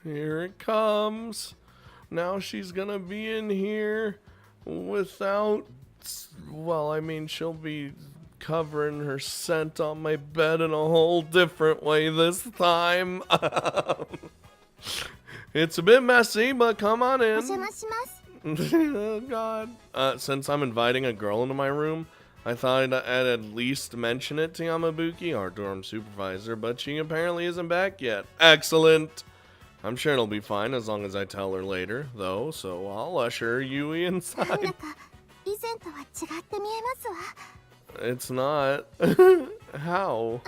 Here it comes. Now she's gonna be in here without. Well, I mean, she'll be covering her scent on my bed in a whole different way this time. It's a bit messy, but come on in. Oh, God. Since I'm inviting a girl into my room, I thought I'd at least mention it to Yamabuki, our dorm supervisor, but she apparently isn't back yet. Excellent. I'm sure it'll be fine as long as I tell her later, though, so I'll usher Yui inside. It's not. How?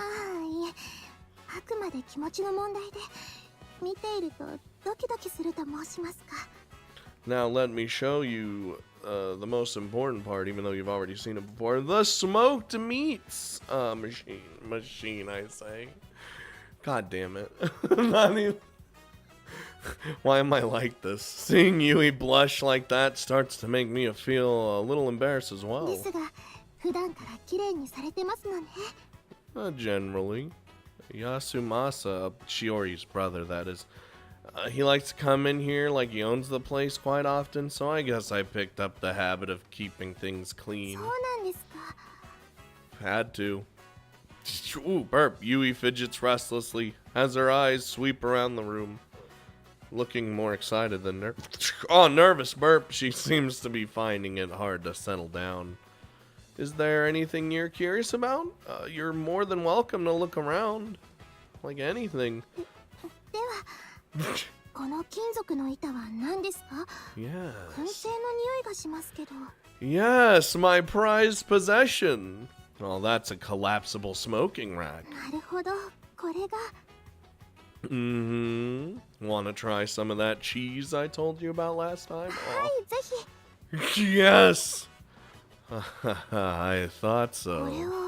Now let me show you the most important part, even though you've already seen it before. The smoked meats machine, I say. God damn it. Not even... Why am I like this? Seeing Yui blush like that starts to make me feel a little embarrassed as well. Generally. Yasumasa, Shiori's brother, that is. He likes to come in here like he owns the place quite often, so I guess I picked up the habit of keeping things clean. Had to. Ooh, burp. Yui fidgets restlessly as her eyes sweep around the room, looking more excited than nervous burp. She seems to be finding it hard to settle down. Is there anything you're curious about? You're more than welcome to look around. Like anything. Yes. Yes, my prized possession. Oh, that's a collapsible smoking rack. Want to try some of that cheese I told you about last time? Oh. Yes! I thought so.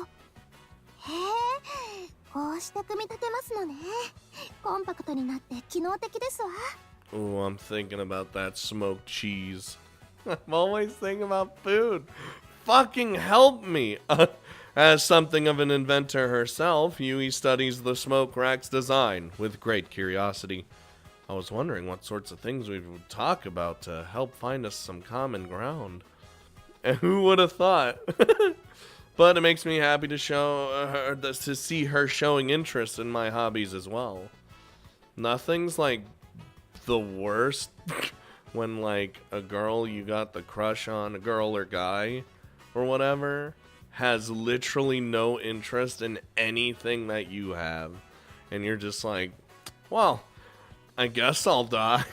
Oh, I'm thinking about that smoked cheese. I'm always thinking about food. Fucking help me! As something of an inventor herself, Yui studies the smoke rack's design with great curiosity. I was wondering what sorts of things we would talk about to help find us some common ground. And who would have thought? But it makes me happy to to see her showing interest in my hobbies as well. Nothing's like the worst when like a girl you got the crush on, a girl or guy or whatever, has literally no interest in anything that you have. And you're just like, well, I guess I'll die.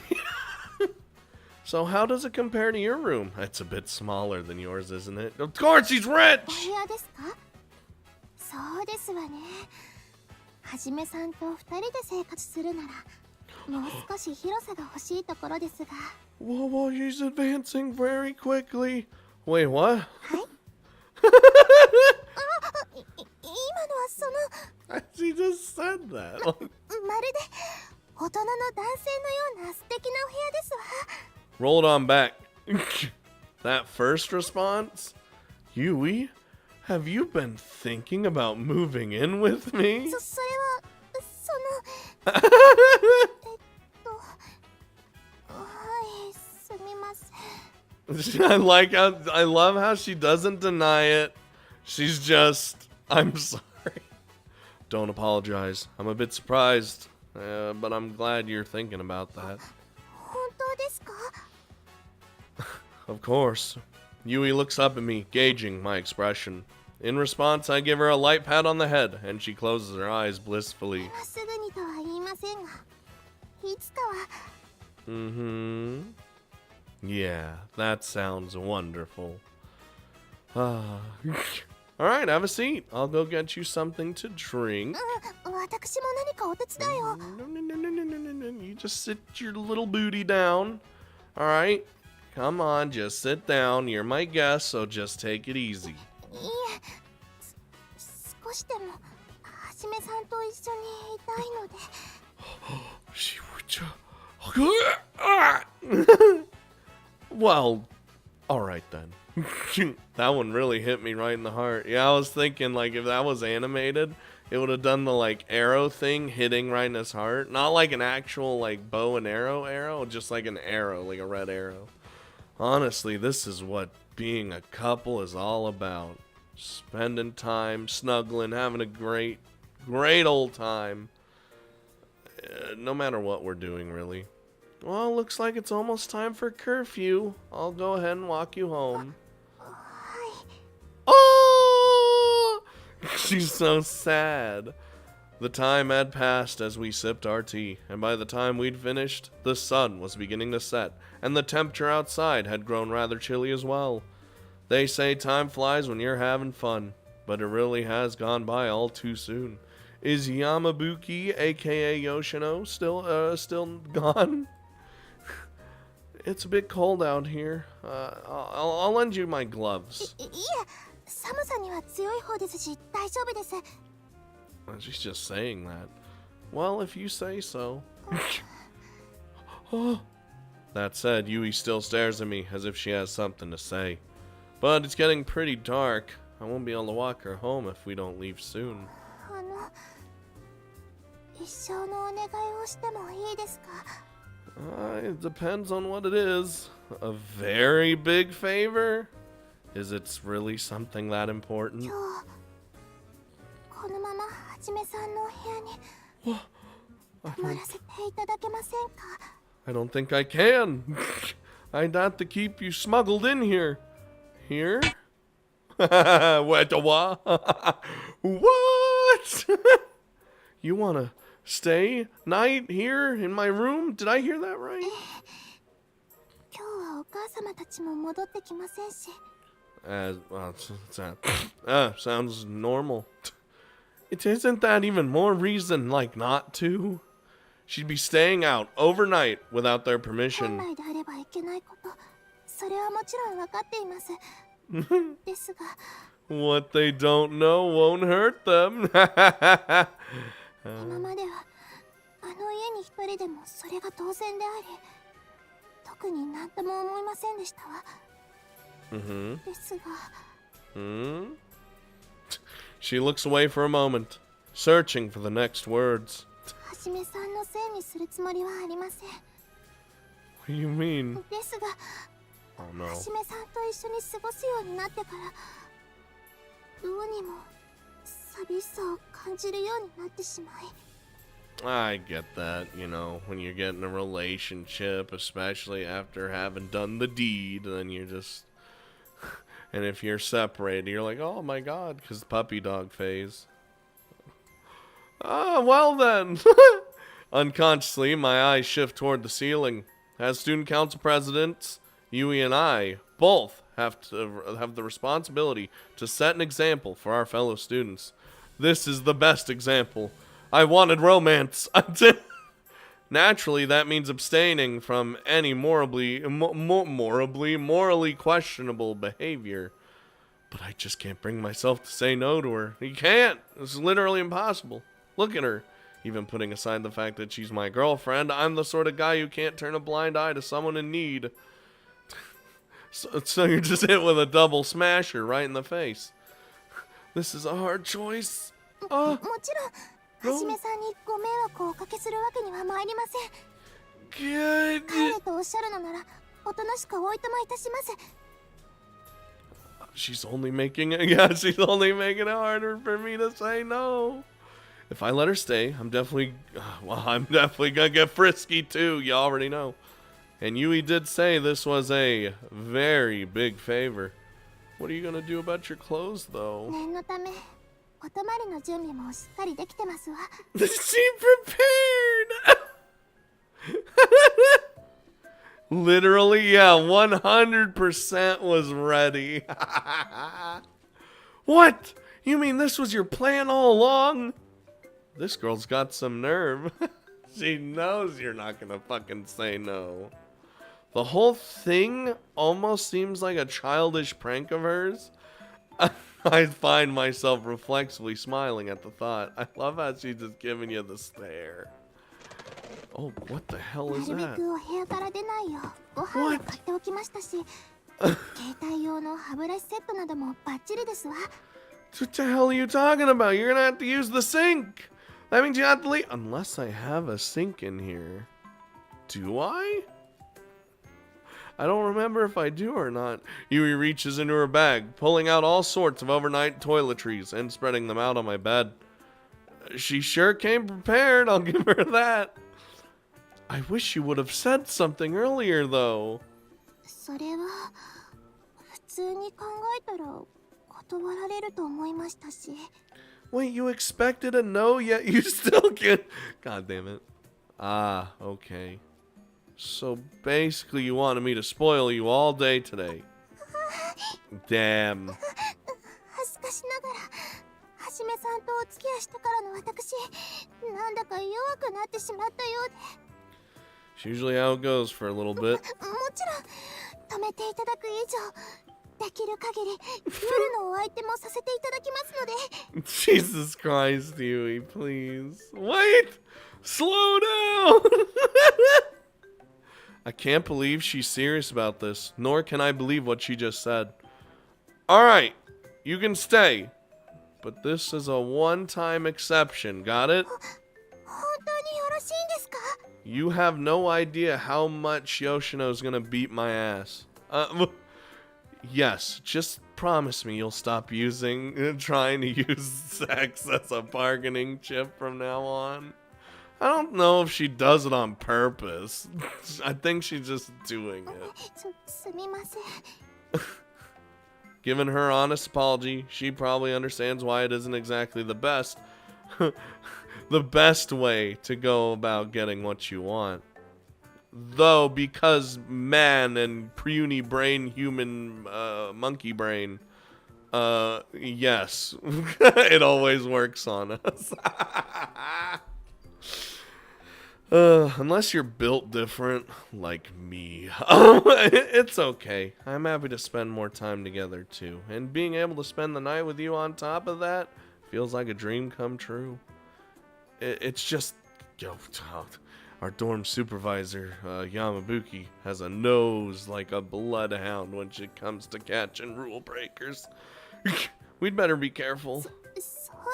So how does it compare to your room? It's a bit smaller than yours, isn't it? Of course, he's rich! Whoa, she's advancing very quickly. Wait, what? She just said that. Roll it on back. That first response? Yui, have you been thinking about moving in with me? I love how she doesn't deny it. She's just, I'm sorry. Don't apologize. I'm a bit surprised, but I'm glad you're thinking about that. Of course. Yui looks up at me, gauging my expression. In response, I give her a light pat on the head, and she closes her eyes blissfully. Yeah, that sounds wonderful. Alright, have a seat. I'll go get you something to drink. No. You just sit your little booty down. Alright? Come on, just sit down. You're my guest, so just take it easy. Well, alright then. That one really hit me right in the heart. Yeah, I was thinking, like, if that was animated, it would have done the like arrow thing hitting right in his heart. Not like an actual like bow and arrow, just like an arrow, like a red arrow. Honestly, this is what being a couple is all about. Spending time, snuggling, having a great old time. No matter what we're doing, really. Well, looks like it's almost time for curfew. I'll go ahead and walk you home. Oh! She's so sad. The time had passed as we sipped our tea, and by the time we'd finished, the sun was beginning to set, and the temperature outside had grown rather chilly as well. They say time flies when you're having fun, but it really has gone by all too soon. Is Yamabuki, aka Yoshino, still gone? It's a bit cold out here. I'll lend you my gloves. She's just saying that. Well, if you say so. That said, Yui still stares at me as if she has something to say. But it's getting pretty dark. I won't be able to walk her home if we don't leave soon. It depends on what it is. A very big favor? Is it really something that important? I don't think I can. I'd have to keep you smuggled in here. Here? What? What? You wanna stay night here in my room? Did I hear that right? Sounds normal. It isn't that even more reason, like, not to? She'd be staying out overnight without their permission. What they don't know won't hurt them. She looks away for a moment, searching for the next words. What do you mean? Oh no. I get that, you know, when you get in a relationship, especially after having done the deed, then you're just... And if you're separated, you're like, oh my god, because puppy dog phase. Ah, well then. Unconsciously, my eyes shift toward the ceiling. As student council presidents, Yui and I both have the responsibility to set an example for our fellow students. This is the best example. I wanted romance. Naturally, that means abstaining from any morally questionable behavior. But I just can't bring myself to say no to her. You can't. It's literally impossible. Look at her. Even putting aside the fact that she's my girlfriend, I'm the sort of guy who can't turn a blind eye to someone in need. So you're just hit with a double smasher right in the face. This is a hard choice. No. Good. She's only making it. Yeah, she's only making it harder for me to say no. If I let her stay, I'm definitely gonna get frisky too. You already know. And Yui did say this was a very big favor. What are you gonna do about your clothes, though? She prepared. Literally, yeah, 100% was ready. What? You mean this was your plan all along? This girl's got some nerve. She knows you're not gonna fucking say no. The whole thing almost seems like a childish prank of hers. I find myself reflexively smiling at the thought. I love how she's just giving you the stare. Oh, what the hell is that? What? What the hell are you talking about? You're gonna have to use the sink. That means you have to leave. Unless I have a sink in here. Do I? I don't remember if I do or not. Yui reaches into her bag, pulling out all sorts of overnight toiletries and spreading them out on my bed. She sure came prepared, I'll give her that. I wish you would have said something earlier, though. それは普通に考えたら断られると思いましたし。 Wait, you expected a no, yet you still can't. God damn it. Ah, okay. So basically you wanted me to spoil you all day today. Damn. 恥ずかしながらはじめさんとお付き合いしてからの私なんだか弱くなってしまったようで。 It's usually how it goes for a little bit. もちろん止めていただく以上できる限り夜のお相手もさせていただきますので。 Jesus Christ, Yui, please. Wait! Slow down! I can't believe she's serious about this, nor can I believe what she just said. Alright, you can stay. But this is a one-time exception, got it? 本当によろしいんですか? You have no idea how much Yoshino's gonna beat my ass. Yes, just promise me you'll stop trying to use sex as a bargaining chip from now on. I don't know if she does it on purpose. I think she's just doing it. すみません. Given her honest apology, she probably understands why it isn't exactly the best way to go about getting what you want. Though, because man and puny brain, human monkey brain, yes, it always works on us. Unless you're built different, like me. It's okay. I'm happy to spend more time together, too. And being able to spend the night with you on top of that feels like a dream come true. It's just... Our dorm supervisor, Yamabuki, has a nose like a bloodhound when it comes to catching rule breakers. We'd better be careful. そう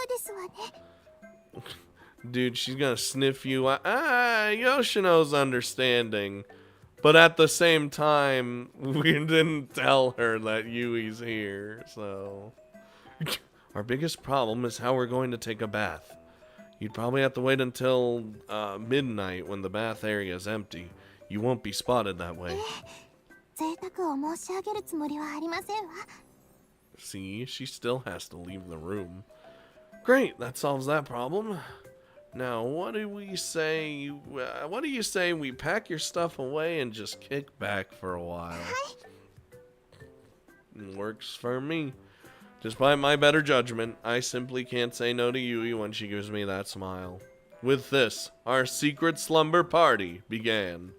ですわね. Dude, she's gonna sniff you out. Yoshino's understanding. But at the same time, we didn't tell her that Yui's here, so... Our biggest problem is how we're going to take a bath. You'd probably have to wait until midnight when the bath area is empty. You won't be spotted that way. 贅沢を申し上げるつもりはありませんわ. See, she still has to leave the room. Great, that solves that problem. Now, what do you say we pack your stuff away and just kick back for a while? Works for me. Despite my better judgment, I simply can't say no to Yui when she gives me that smile. With this, our secret slumber party began.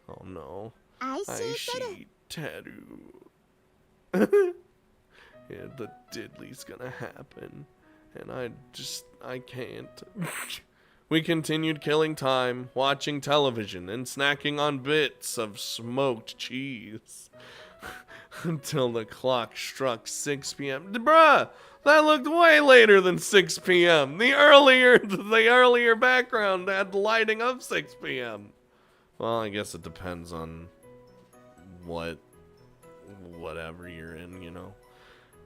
Oh no. IxSHE Tell. Yeah, the diddly's gonna happen. And I can't. We continued killing time, watching television, and snacking on bits of smoked cheese. Until the clock struck 6 p.m. Bruh! That looked way later than 6 p.m. The earlier background had the lighting of 6 p.m. Well, I guess it depends on whatever you're in, you know.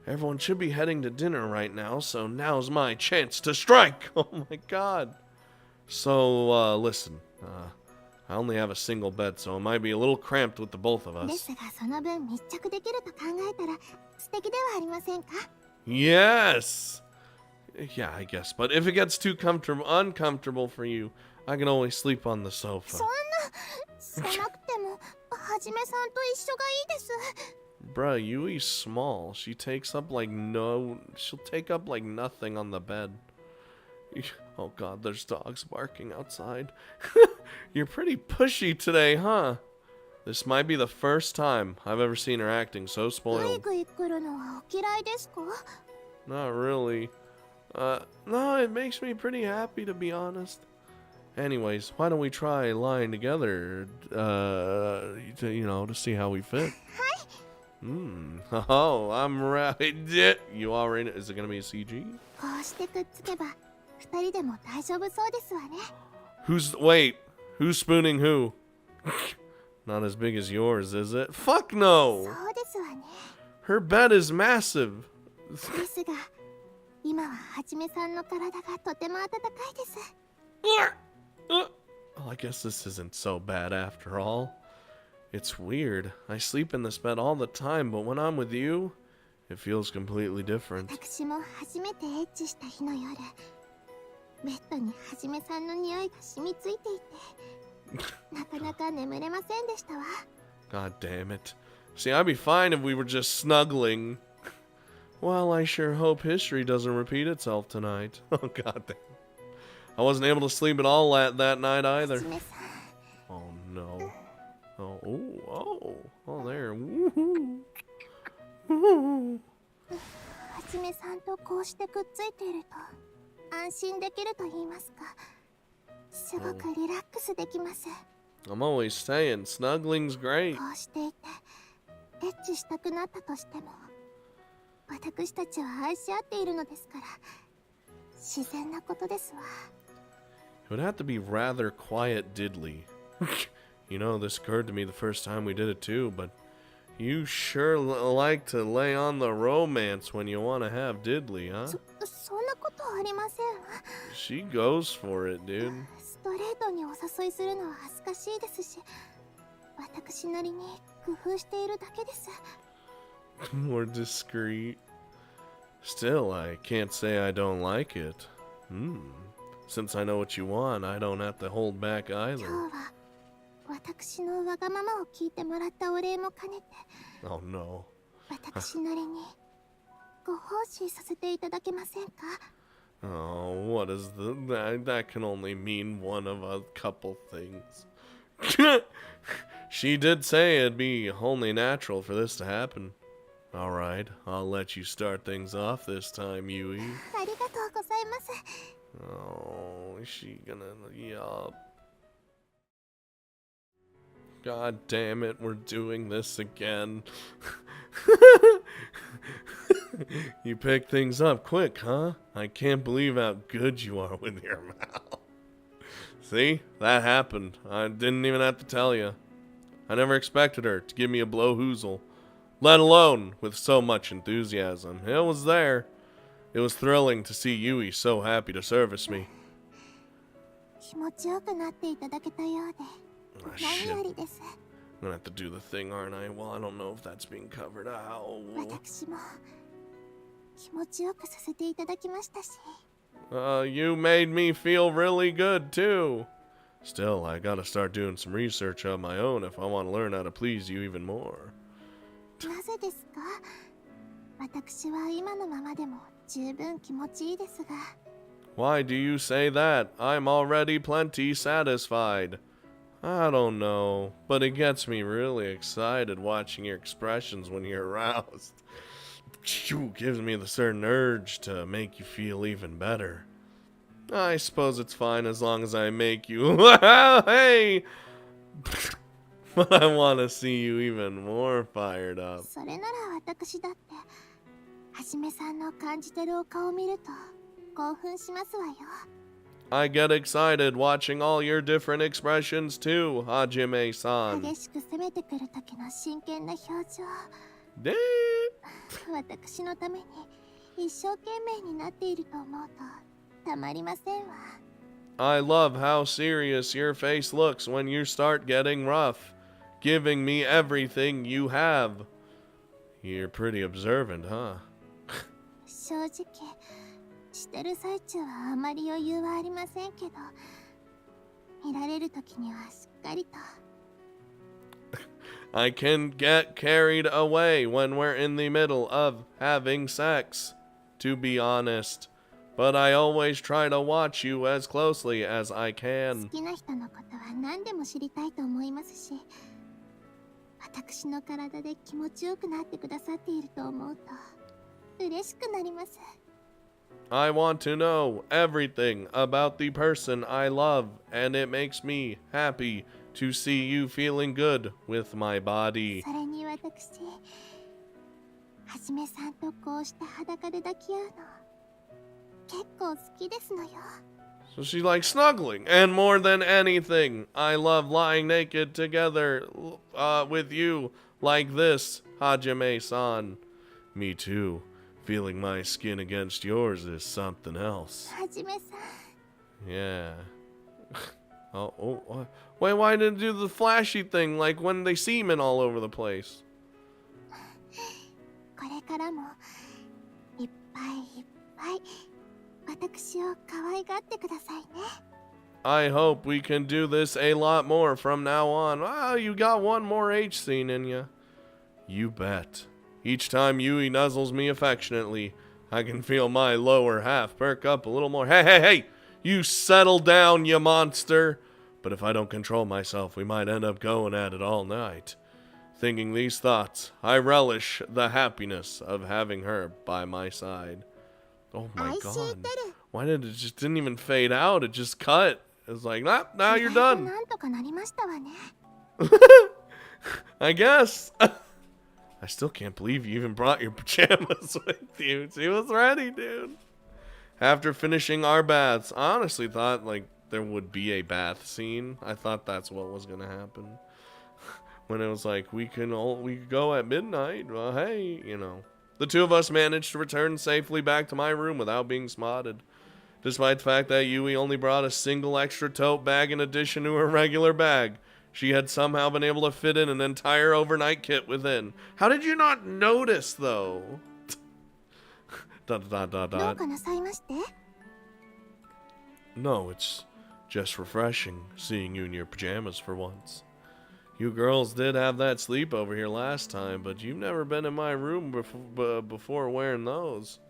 Everyone should be heading to dinner right now, so now's my chance to strike! Oh my god. So, listen, I only have a single bed, so it might be a little cramped with the both of us. ですがその分密着できると考えたら素敵ではありませんか? Yes! Yeah, I guess, but if it gets too uncomfortable for you, I can always sleep on the sofa. そんな狭くてもはじめさんと一緒がいいです. Bruh, Yui's small. She'll take up like nothing on the bed. Oh god, there's dogs barking outside. You're pretty pushy today, huh? This might be the first time I've ever seen her acting so spoiled. グイグイ来るのはお嫌いですか? Not really. No, it makes me pretty happy, to be honest. Anyways, why don't we try lying together, to see how we fit? はい。Oh, I'm right. You already. Is it gonna be a CG? こうしてくっつけば2人でも大丈夫そうですわね。 Wait, who's spooning who? Not as big as yours, is it? Fuck no! そうですわね。 Her bed is massive. ですが今ははじめさんの体がとても温かいです。 Well, I guess this isn't so bad after all. It's weird. I sleep in this bed all the time, but when I'm with you, it feels completely different. 私も初めてエッチした日の夜、ベッドにはじめさんの匂いが染みついていて、なかなか眠れませんでしたわ。 God damn it. See, I'd be fine if we were just snuggling. Well, I sure hope history doesn't repeat itself tonight. Oh, god damn. I wasn't able to sleep at all that night は either. じめさん、 Oh, no. Oh, there. Woohoo. Woohoo. はじめさんとこうしてくっついていると安心できると言いますか、すごくリラックスできます。 I'm always saying, snuggling's great. こうしていてエッチしたくなったとしても、私たちは愛し合っているのですから自然なことですわ。 It would have to be rather quiet diddly. You know, this occurred to me the first time we did it too, but you sure like to lay on the romance when you want to have diddly, huh? そんなことありません。 She goes for it, dude. ストレートにお誘いするのは恥ずかしいですし、私なりに工夫しているだけです。 More discreet. Still, I can't say I don't like it. Since I know what you want, I don't have to hold back 今 either. 日は私のわがままを聞いてもらったお礼も兼ねて、 Oh no. 私なりにご奉仕させていただけませんか？ Oh, what is that can only mean one of a couple things. She did say it'd be only natural for this to happen. Alright, I'll let you start things off this time, Yui. ありがとうございます。 Oh, is she gonna... Yup. God damn it, we're doing this again. You pick things up quick, huh? I can't believe how good you are with your mouth. See? That happened. I didn't even have to tell you. I never expected her to give me a blowhoozle, let alone with so much enthusiasm. It was there. It was thrilling to see Yui so happy to service me. 気持ちよくなっていただけたようで Ah, 何 shit. よりです。 I'm gonna have to do the thing, aren't I? Well, I don't know if that's being covered. Ow. 私も気持ちよくさせていただきましたし、 You made me feel really good, too. Still, I gotta start doing some research on my own if I want to learn how to please you even more. なぜですか？私は今のままでも十分気持ちいいですが。 Why do you say that? I'm already plenty satisfied. I don't know, but it gets me really excited watching your expressions when you're aroused. Phew, gives me the certain urge to make you feel even better. I suppose it's fine as long as I make you... Hey! But I want to see you even more fired up. それなら私だってはじめさんの感じてるお顔を見ると興奮しますわよ。 I get excited watching all your different expressions too, Hajime-san. 激しく攻めてくる時の真剣な表情、 De- 私のために一生懸命になっていると思うとたまりませんわ。 I love how serious your face looks when you start getting rough, giving me everything you have. You're pretty observant, huh? 正直してる最中はあまり余裕はありませんけど、見られる時にはしっかりと。 I can get carried away when we're in the middle of having sex, to be honest. But I always try to watch you as closely as I 好 can. きな人のことは何でも知りたいと思いますし、私の体で気持ちよくなってくださっていると思うと嬉しくなります。 I want to know everything about the person I love, and it makes me happy to see you feeling good with my body. それに私はじめさんとこうして裸で抱き合うの結構好きですのよ。 So she likes snuggling, and more than anything, I love lying naked together with you like this, Hajime-san. Me too. Feeling my skin against yours is something else. はじめさん Yeah. Wait, why didn't it do the flashy thing like when they semen all over the place? これからもいっぱいいっぱい私を可愛がってくださいね。 I hope we can do this a lot more from now on. Ah, you got one more H scene in ya. You bet. Each time Yui nuzzles me affectionately, I can feel my lower half perk up a little more. Hey! You settle down, you monster! But if I don't control myself, we might end up going at it all night. Thinking these thoughts, I relish the happiness of having her by my side. Oh my IxSHE god. Tell. Why did it just didn't even fade out? It just cut. It was like, nah, now you're done. なんとかなりましたわね。 I guess. I still can't believe you even brought your pajamas with you. She was ready, dude. After finishing our baths, I honestly thought like there would be a bath scene. I thought that's what was gonna happen. When it was like we could go at midnight. Well, hey, you know. The two of us managed to return safely back to my room without being spotted. Despite the fact that Yui only brought a single extra tote bag in addition to her regular bag, she had somehow been able to fit in an entire overnight kit within. How did you not notice, though? ... どうかなさいまして？ No, it's just refreshing seeing you in your pajamas for once. You girls did have that sleepover here last time, but you've never been in my room before wearing those.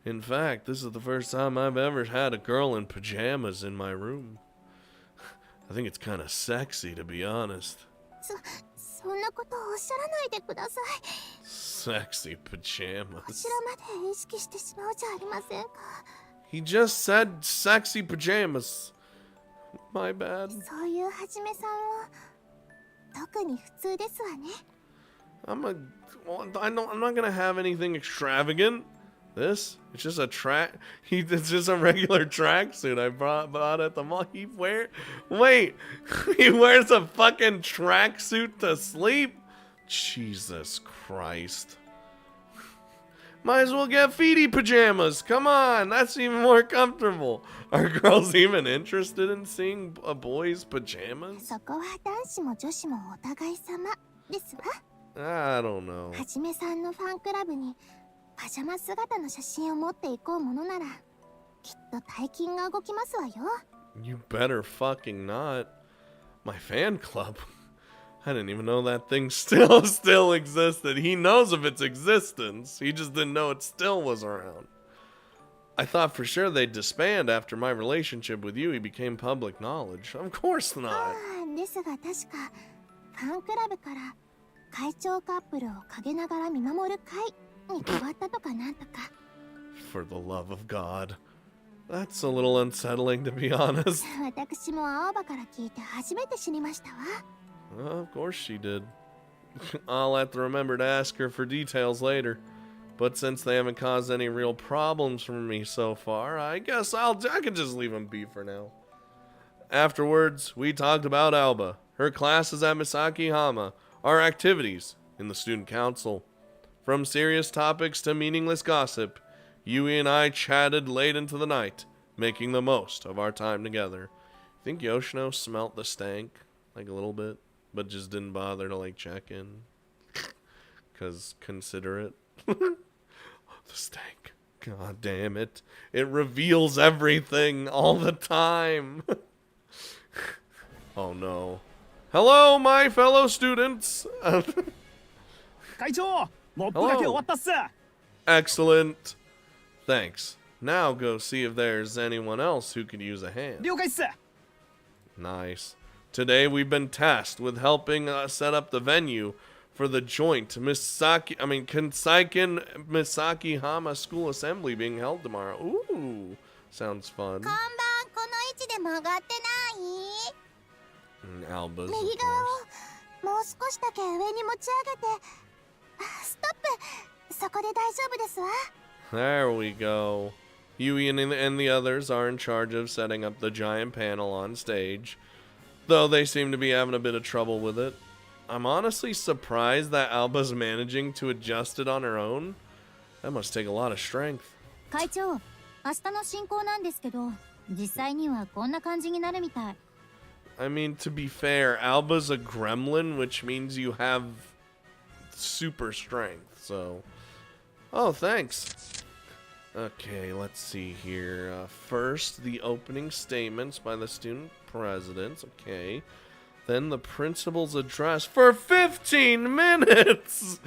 In fact, this is the first time I've ever had a girl in pajamas in my room. I think it's kind of sexy, to be honest. そんなことをおっしゃらないでください。 Sexy こ pajamas. ちらまで意識してしまうじゃありませんか。 He just said sexy pajamas. My bad. そういうはじめさんは特に普通ですわね。 I'm not gonna have anything extravagant. It's just a it's just a regular tracksuit I bought at the mall. He wears a fucking tracksuit to sleep? Jesus Christ. Might as well get feety pajamas. Come on, that's even more comfortable. Are girls even interested in seeing a boy's pajamas? そこは男子も女子もお互い様ですわ。 I don't know. はじめさんのファンクラブにパジャマ姿の写真を持っていこうものならきっと大金が動きますわよ。 You better fucking not. My fan club? I didn't even know that thing still existed. He knows of its existence. He just didn't know it still was around. I thought for sure they'd disband after my relationship with you became public knowledge. Of course あ not. あ、ですが確かファンクラブから会長カップルを陰ながら見守る会に変わったとかなんとか。 For the love of God. That's a little unsettling, to be honest. 私も青葉から聞いて初めて知りましたわ。 Of course she did. I'll have to remember to ask her for details later. But since they haven't caused any real problems for me so far, I guess I can just leave them be for now. Afterwards, we talked about Alba, her classes at Misaki Hama, our activities in the student council. From serious topics to meaningless gossip, Yui and I chatted late into the night, making the most of our time together. Think Yoshino smelt the stank, like a little bit, but just didn't bother to like check in. 'Cause considerate. The stank. God damn it. It reveals everything all the time. Oh no. Hello, my fellow students. 会長モップがけ終わったっす。 Excellent. Thanks. Now go see if there's anyone else who could use a hand. 了解っす。 Nice. Today we've been tasked with helping set up the venue for the joint Kansaiken Misaki Hama School Assembly being held tomorrow. Ooh, sounds fun. 看板この位置で曲がってない？ Albus, 右 of 側 course. をもう少しだけ上に持ち上げて。あ、ストップ。そこで大丈夫ですわ。 There we go. Yui and the others are in charge of setting up the giant panel on stage, though they seem to be having a bit of trouble with it. I'm honestly surprised that Alba's managing to adjust it on her own. That must take a lot of strength. 会長、明日の進行なんですけど、実際にはこんな感じになるみたい。I mean, to be fair, Alba's a gremlin, which means you have super strength, so... Oh, thanks. Okay, let's see here. First, the opening statements by the student presidents. Okay. Then the principal's address for 15 minutes!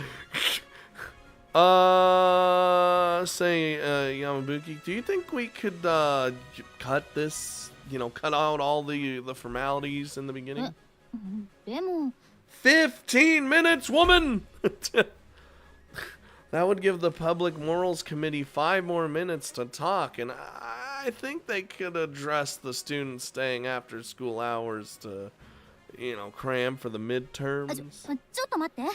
Yamabuki, do you think we could, cut this, cut out all the formalities in the beginning? でも、 15 minutes, woman! That would give the Public Morals Committee 5 more minutes to talk, and I think they could address the students staying after school hours to, cram for the ちょ midterms. っと待って。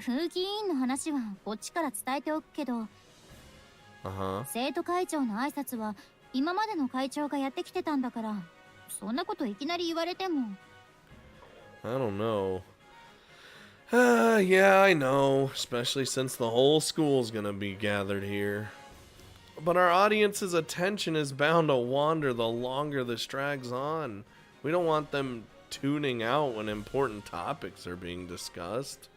風紀委員の話はこっちから伝えておくけど、 Uh-huh. 生徒会長の挨拶は今までの会長がやってきてたんだから、そんなこといきなり言われても。 I don't know. Yeah, I know, especially since the whole school's gonna be gathered here. But our audience's attention is bound to wander the longer this drags on. We don't want them tuning out when important topics are being discussed.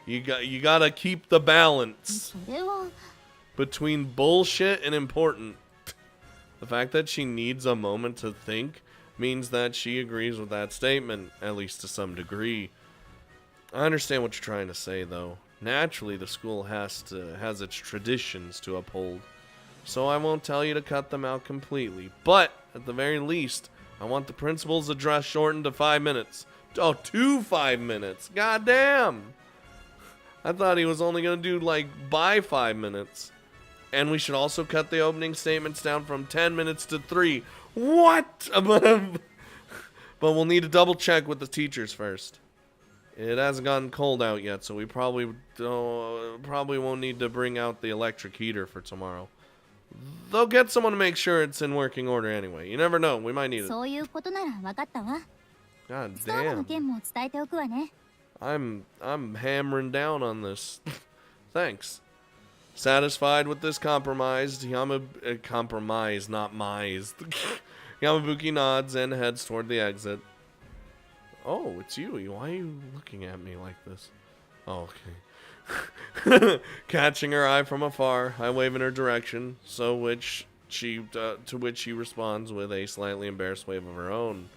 You gotta keep the balance それは。 between bullshit and important. The fact that she needs a moment to think means that she agrees with that statement, at least to some degree. I understand what you're trying to say, though. Naturally, the school has its traditions to uphold, so I won't tell you to cut them out completely. But, at the very least, I want the principal's address shortened to 5 minutes. Oh, to 5 minutes. God damn! I thought he was only going to do, by 5 minutes. And we should also cut the opening statements down from 10 minutes to 3. What? But we'll need to double check with the teachers first. It hasn't gotten cold out yet, so we probably won't need to bring out the electric heater for tomorrow. They'll get someone to make sure it's in working order anyway. You never know, we might need it. そういうことなら分かったわ。 God ストーブの damn. 件も伝えておくわね。 I'm hammering down on this. Thanks. Satisfied with this compromise, compromise, not mise. Yamabuki nods and heads toward the exit. Oh, it's you. Why are you looking at me like this? Oh, okay. Catching her eye from afar, I wave in her direction, to which she responds with a slightly embarrassed wave of her own.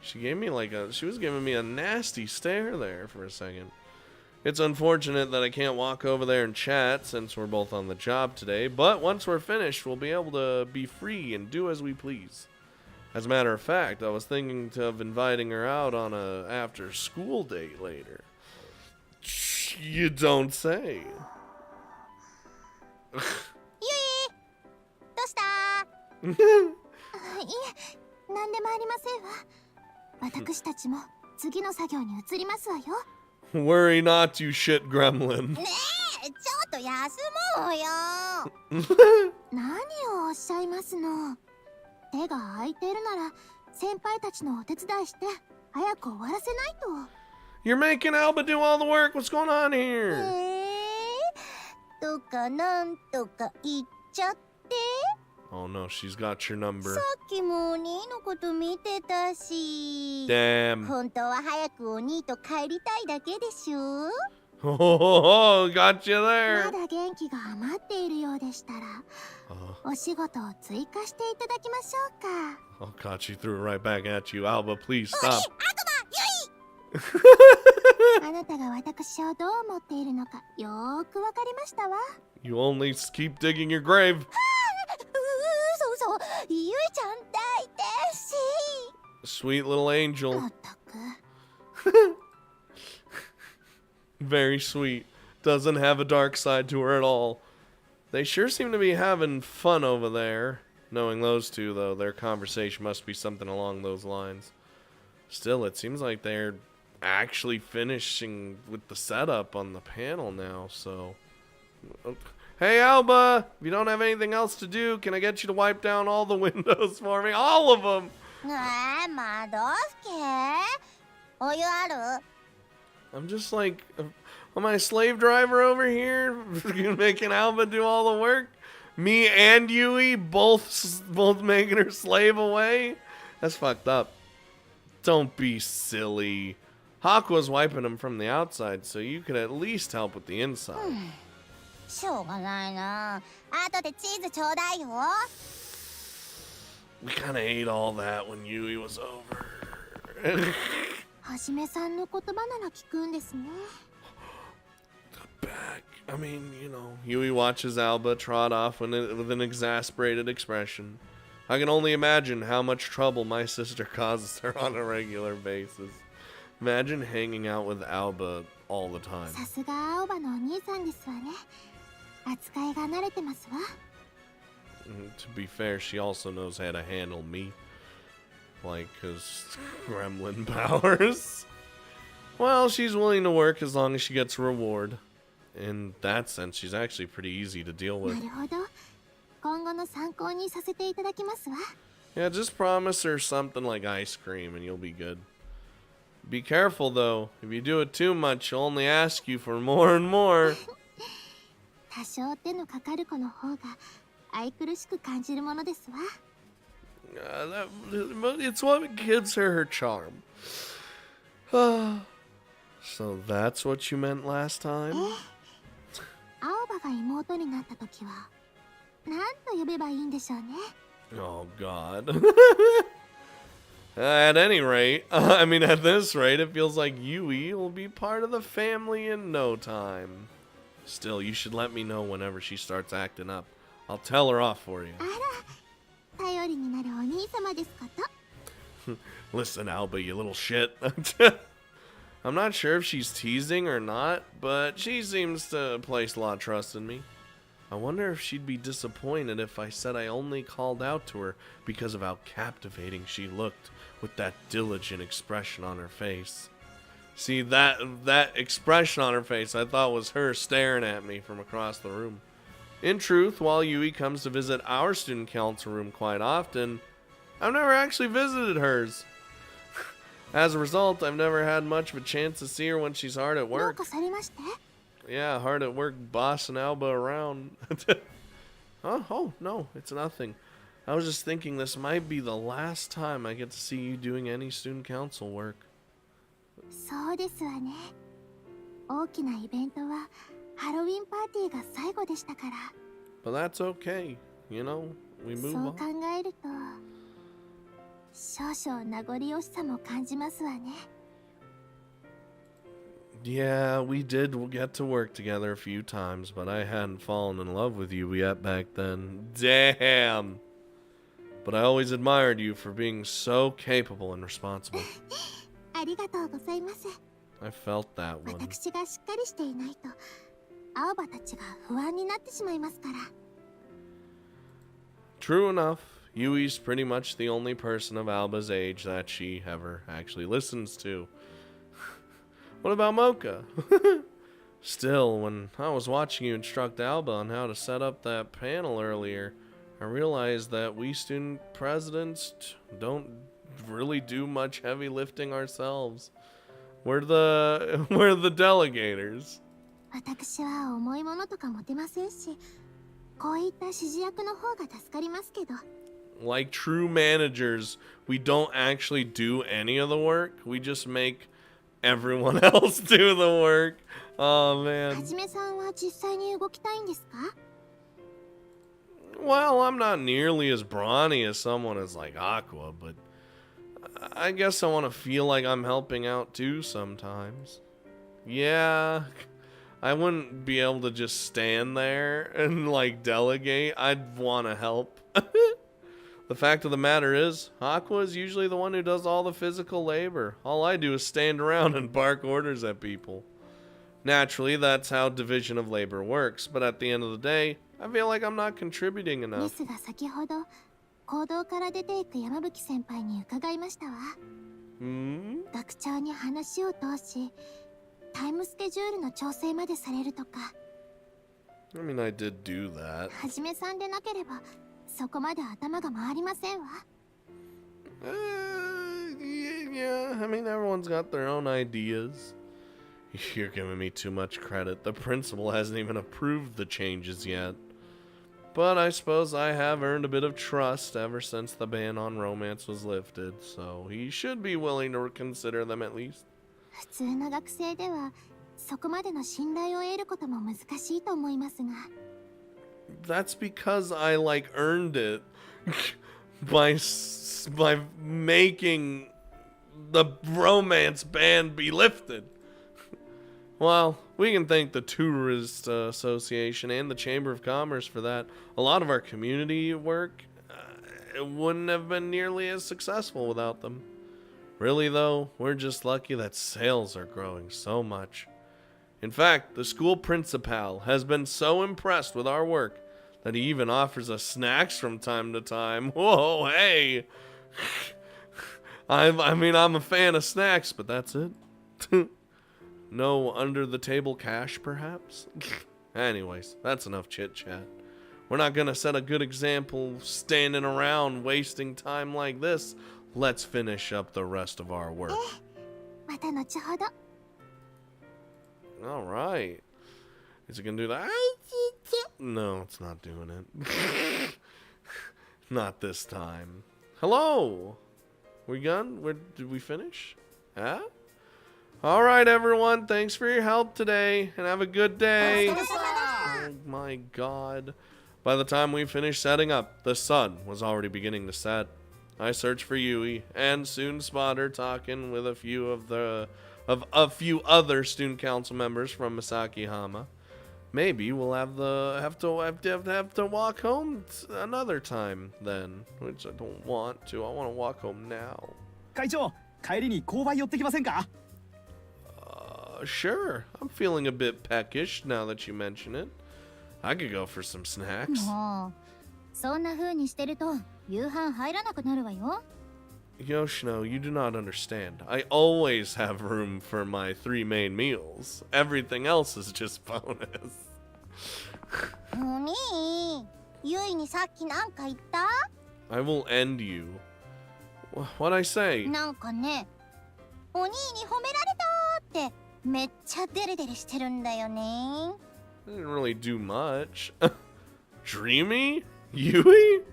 She was giving me a nasty stare there for a second. It's unfortunate that I can't walk over there and chat since we're both on the job today, but once we're finished, we'll be able to be free and do as we please. As a matter of fact, I was thinking of inviting her out on a after-school date later. You don't say. ゆい、どうした？いえ、なんでもありませんわ。私たちも次の作業に移りますわよ。 Worry not, you shit gremlin. ねえ、ちょっと休もうよ。何をおっしゃいますの。手が空いてるなら先輩たちのお手伝いして早く終わらせないと。 You're making Alba do all the work. What's going on here? とかなんとか言っちゃって。 Oh no, she's got your number. さっきもお兄のこと見てたし。 Damn. 本当は早くお兄と帰りたいだけでしょ。 Oh, got you ま there. だ元気が余っているようでしたら、お仕事を追加していただきましょうか。 Oh god, she threw it right back at you. Alba, please stop. あなたが私をどう思っているのかよーくわかりましたわ。 You only keep digging your grave. 嘘嘘、ゆいちゃん抱いてし。 Sweet little angel. まったく。 Very sweet. Doesn't have a dark side to her at all. They sure seem to be having fun over there. Knowing those two, though, their conversation must be something along those lines. Still, it seems like they're actually finishing with the setup on the panel now, so Hey, Alba, if you don't have anything else to do, can I get you to wipe down all the windows for me? All of them! 窓拭けお湯ある I'm just like, am I a slave driver over here? Making Alba do all the work? Me and Yui both making her slave away? That's fucked up. Don't be silly. Hakua's wiping him from the outside, so you could at least help with the inside. しょうがないな後でチーズちょうだいよ We kind of ate all that when Yui was over. はじめさんの言葉なら聞くんですね Back. I mean, you know, Yui watches Alba trot off with an exasperated expression. I can only imagine how much trouble my sister causes her on a regular basis. Imagine hanging out with Alba all the time. さすが青葉のお兄さんですわね扱いが慣れてますわ To be fair, she also knows how to handle me. Like, his gremlin powers. Well, she's willing to work as long as she gets a reward. In that sense, she's actually pretty easy to deal な with. るほど今後の参考にさせていただきますわ Yeah, just promise her something like ice cream and you'll be good. Be careful, though. If you do it too much, she'll only ask you for more and more. 多少手のかかる子の方が愛くるしく感じるものですわ It's what gives her her charm. So that's what you meant last time? 青葉が妹になった時は何と呼べばいいんでしょうね Oh, God. At any rate, I mean, at this rate, it feels like Yui will be part of the family in no time. Still, you should let me know whenever she starts acting up. I'll tell her off for you. あら頼りになるお兄様ですこと Listen, Alba, you little shit. I'm not sure if she's teasing or not, but she seems to place a lot of trust in me. I wonder if she'd be disappointed if I said I only called out to her because of how captivating she looked with that diligent expression on her face. See, that expression on her face I thought was her staring at me from across the room. In truth, while Yui comes to visit our student council room quite often, I've never actually visited hers. As a result, I've never had much of a chance to see her when she's hard at どう work. かされまして Yeah, hard at work bossing Alba around. Oh, no, it's nothing. I was just thinking this might be the last time I get to see you doing any student council work. そうですわね大きなイベントはハロウィンパーティーが最後でしたから But that's okay. You know, we そ move う考 on. えると少々名残惜しさも感じますわね Yeah, we did get to work together a few times, but I hadn't fallen in love with you yet back then. Damn! But I always admired you for being so capable and responsible. ありがとうございます I felt that one. 私がしっかりしていないと青葉たちが不安になってしまいますから True enough, Yui's pretty much the only person of Alba's age that she ever actually listens to. What about Mocha? Still, when I was watching you instruct Alba on how to set up that panel earlier, I realized that we student presidents don't really do much heavy lifting ourselves. We're the delegators. 私は重いものとか持てませんしこういった指示役の方が助かりますけど Like true managers, we don't actually do any of the work. We just make everyone else do the work. Oh は man. じめさんは実際に動きたいんですか Well, I'm not nearly as brawny as someone as like Aqua, but I guess I want to feel like I'm helping out too sometimes. Yeah, I wouldn't be able to just stand there and like delegate. I'd want to help. The fact of the matter is, Aqua is usually the one who does all the physical labor. All I do is stand around and bark orders at people. Naturally, that's how division of labor works, but at the end of the day, I feel like I'm not contributing で enough. すが先ほど行動から出ていく山吹先輩に伺いましたわ Hmm? 学長に話を通しタイムスケジュールの調整までされるとか I mean, I did do that. はじめさんでなければそこまで頭が回りませんわ。Yeah, I mean, everyone's got their own ideas. You're giving me too much credit. The principal hasn't even approved the changes yet. But I suppose I have earned a bit of trust ever since the ban on romance was lifted, so he should be willing to consider them at least. 普通の学生ではそこまでの信頼を得ることも難しいと思いますが。That's because I earned it by making the romance ban be lifted. Well, we can thank the Tourist Association and the Chamber of Commerce for that. A lot of our community work it wouldn't have been nearly as successful without them. Really though, we're just lucky that sales are growing so much. In fact, the school principal has been so impressed with our work that he even offers us snacks from time to time. Whoa, hey! I mean, I'm a fan of snacks, but that's it. No under-the-table cash, perhaps? Anyways, that's enough chit-chat. We're not gonna set a good example standing around wasting time like this. Let's finish up the rest of our work. また後ほど。Alright. Is it gonna do that? No, it's not doing it. Not this time. Hello! We done? Did we finish? Huh? Alright, everyone. Thanks for your help today, and have a good day. Oh my god. By the time we finished setting up, the sun was already beginning to set. I searched for Yui, and soon spot her talking with a few other student council members from Masakihama. Maybe we'll have to walk home another time then, which I don't want to. I want to walk home now. 会長、帰りに購買寄ってきませんか？ Sure. I'm feeling a bit peckish now that you mention it. I could go for some snacks. もうそんな風にしてると夕飯入らなくなるわよ。 Yoshino, you do not understand. I always have room for my 3 main meals. Everything else is just bonus. お兄、ゆいにさっきなんか言った？ I will end you. What'd I say? なんかね、お兄に褒められたってめっちゃデレデレしてるんだよね。I didn't really do much. Dreamy? Yui?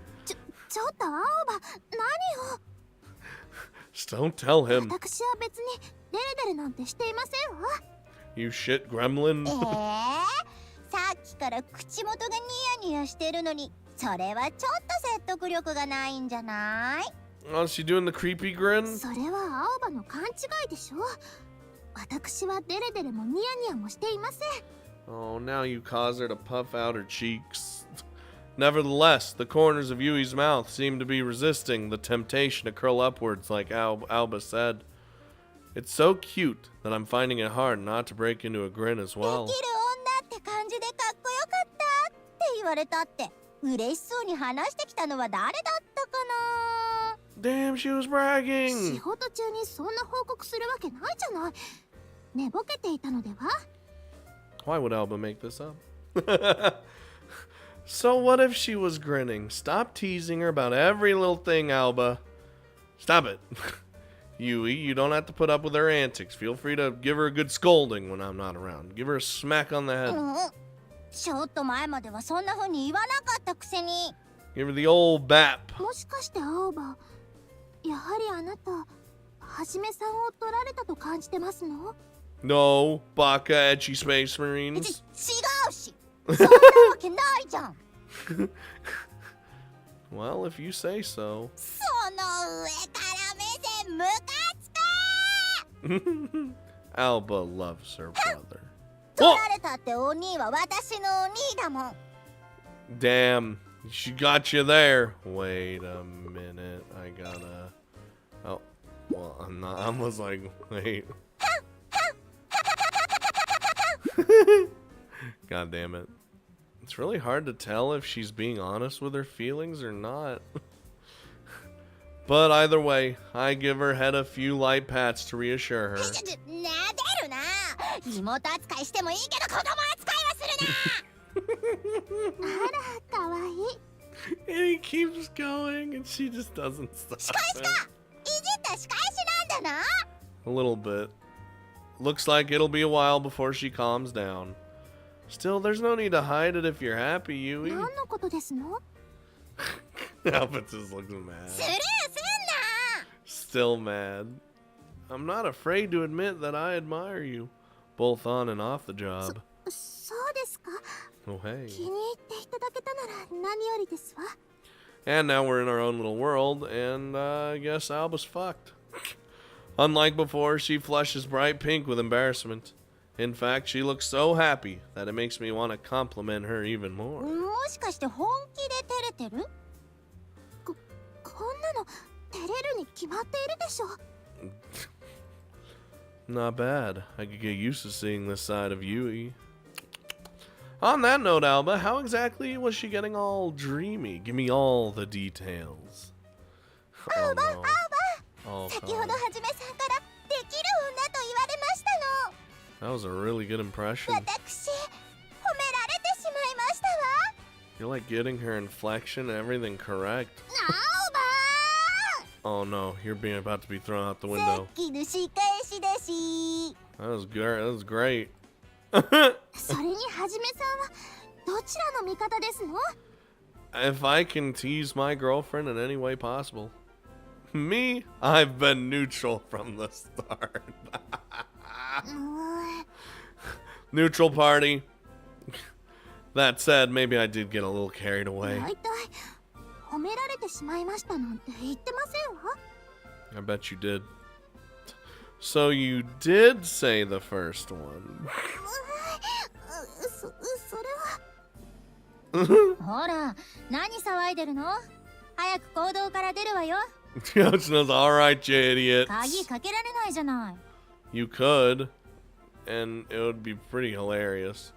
ちょっと青葉、何を？ Just don't tell him. 私は別にデレデレなんてしていませんわ。 You shit gremlin. さっきから口元がニヤニヤしてるのに、それはちょっと説得力がないんじゃない？ Oh, is she doing the creepy grin? それは青葉の勘違いでしょ。私はデレデレもニヤニヤもしていません。 Oh, now you cause her to puff out her cheeks. Nevertheless, the corners of Yui's mouth seem to be resisting the temptation to curl upwards like Alba said. It's so cute that I'm finding it hard not to break into a grin as well. できる女って感じでかっこよかったって言われたって嬉しそうに話してきたのは誰だったかな。 Damn, she was bragging. 仕事中にそんな報告するわけないじゃない。寝ぼけていたのでは？ Why would Alba make this up? So what if she was grinning? Stop teasing her about every little thing, Alba. Stop it. Yui, you don't have to put up with her antics. Feel free to give her a good scolding when I'm not around. Give her a smack on the head. ちょっと前まではそんな風に言わなかったくせに。 Give her the old bap. もしかして青葉、やはりあなた、はじめさんを取られたと感じてますの？ No, Baka Etchy Space Marines. 違うし、そんなわけないじゃん。Well, if you say so. その上から目線ムカつく。 Alba loves her brother. 取られたってお兄は私のお兄だもん。 Damn, she got you there. Wait a minute, I gotta... Oh, well, I'm not... I was like, wait. God damn it. It's really hard to tell if she's being honest with her feelings or not. But either way, I give her head a few light pats to reassure her. なでるな。妹扱いしてもいいけど子供扱いはするな。ら、かわいい。 And he keeps going, and she just doesn't stop. いじった仕返しなんだな。 A little bit. Looks like it'll be a while before she calms down. Still, there's no need to hide it if you're happy, Yui. 何のことですの？ Albert just looks mad. スルーすんな。 Still mad. I'm not afraid to admit that I admire you, both on and off the job. そうですか。 Oh, hey. 気に入っていただけたなら何よりですわ。 And now we're in our own little world, and I guess Alba's fucked. Unlike before, she flushes bright pink with embarrassment. In fact, she looks so happy that it makes me want to compliment her even more. もしかして本気で照れてる？こんなの照れるに決まっているでしょ。 Not bad. I could get used to seeing this side of Yui. On that note, Alba, how exactly was she getting all dreamy? Give me all the details. Oh, no. Oh, 先ほどは God. じめさんからできる女と言われましたの。 That was a really good impression. 私、褒められてしまいましたわ。 You're like getting her inflection and everything correct. な Oh no, you're being about to be thrown out the おばさ window. っきの仕返しだし。 That was good. That was great. それにはじめさんはどちらの味方ですの？ If I can tease my girlfriend in any way possible. Me, I've been neutral from the start. Neutral party. That said, maybe I did get a little carried away. 大体褒められてしまいましたなんて言ってませんわ。 I bet you did. So you did say the first one. それは。ほら、何騒いでるの？早く行動から出るわよ。 Yoshino's alright, you 鍵 idiots. かけられないじゃない。 You could, and it would be pretty hilarious.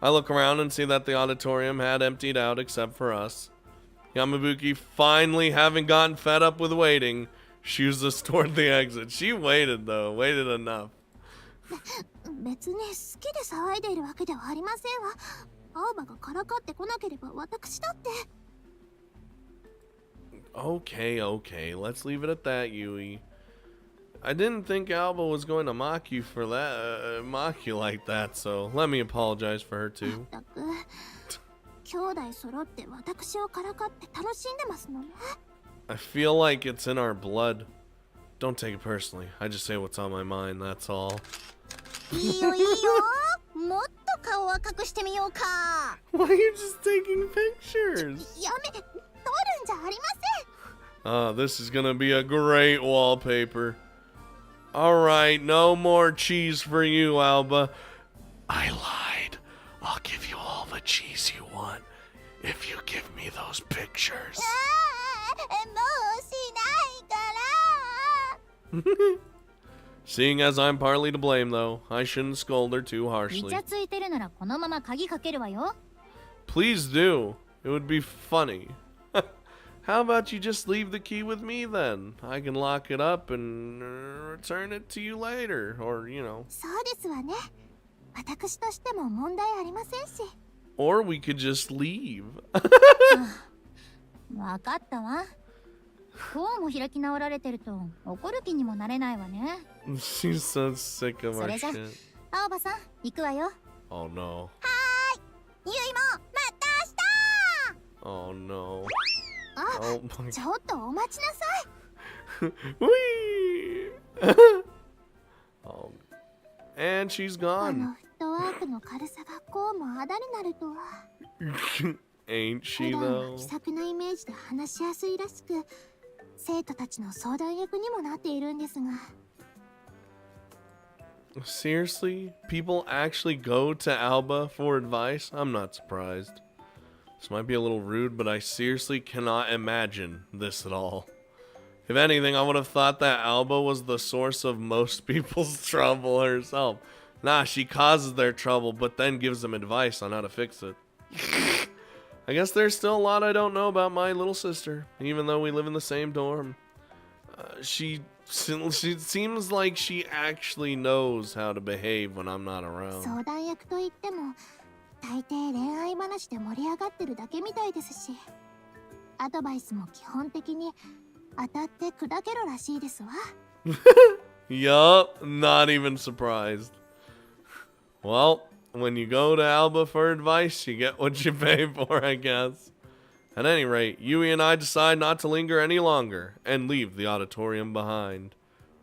I look around and see that the auditorium had emptied out except for us. Yamabuki, finally having gotten fed up with waiting, shoos us toward the exit. She waited though, waited enough. 別に好きで騒いでいるわけではありませんわ。青葉がからかってこなければ私だって。 Okay, let's leave it at that, Yui. I didn't think Alba was going to mock you for that, mock you like that, so let me apologize for her too. たく兄弟揃って私をからかって楽しんでますのね。 I feel like it's in our blood. Don't take it personally. I just say what's on my mind, that's all. いいよいいよ。もっと顔は隠してみようか。 Why are you just taking pictures? やめ、撮るんじゃありません。 This is gonna be a great wallpaper. Alright, no more cheese for you, Alba. I lied. I'll give you all the cheese you want if you give me those pictures. もうしないから。 Seeing as I'm partly to blame, though, I shouldn't scold her too イ harshly. チャついてるならこのまま鍵かけるわよ。 Please do. It would be funny. How about you just leave the key with me then? I can lock it up and return it to you later, or, you know. そうですわね。私としても問題ありませんし。 Or we could just leave. わかったわ。こうも開き直られてると怒る気にもなれないわね。 She's so sick of our それじゃ shit. 青葉さん、行くわよ。 Oh no. ゆいもまた Oh no. 明日。あ、 Oh my ちょっとお待ちなさい。 Whee! Oh. And she's あ gone. のフットワークの軽さがこうもあだになるとは。 Ain't 普 she 段は though? 気さくなイメージで話しやすいらしく、生徒たちの相談役にもなっているんですが。 Seriously? People actually go to Alba for advice? I'm not surprised. This might be a little rude, but I seriously cannot imagine this at all. If anything, I would have thought that Alba was the source of most people's trouble herself. Nah, she causes their trouble, but then gives them advice on how to fix it. I guess there's still a lot I don't know about my little sister, even though we live in the same dorm. She seems like she actually knows how to behave when I'm not around. 相談役といっても、大抵恋愛話で盛り上がってるだけみたいですし、アドバイスも基本的に当たって砕けろらしいですわ。Yup, not even surprised. Well, when you go to Alba for advice, you get what you pay for, I guess. At any rate, Yui and I decide not to linger any longer and leave the auditorium behind.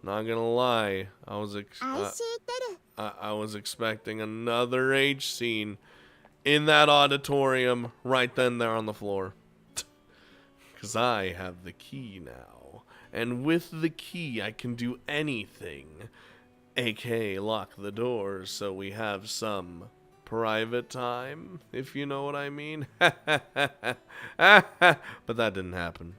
Not gonna lie, I was expecting another H scene in that auditorium right then there on the floor. Because I have the key now. And with the key, I can do anything. aka lock the doors so we have some private time, if you know what I mean. But that didn't happen.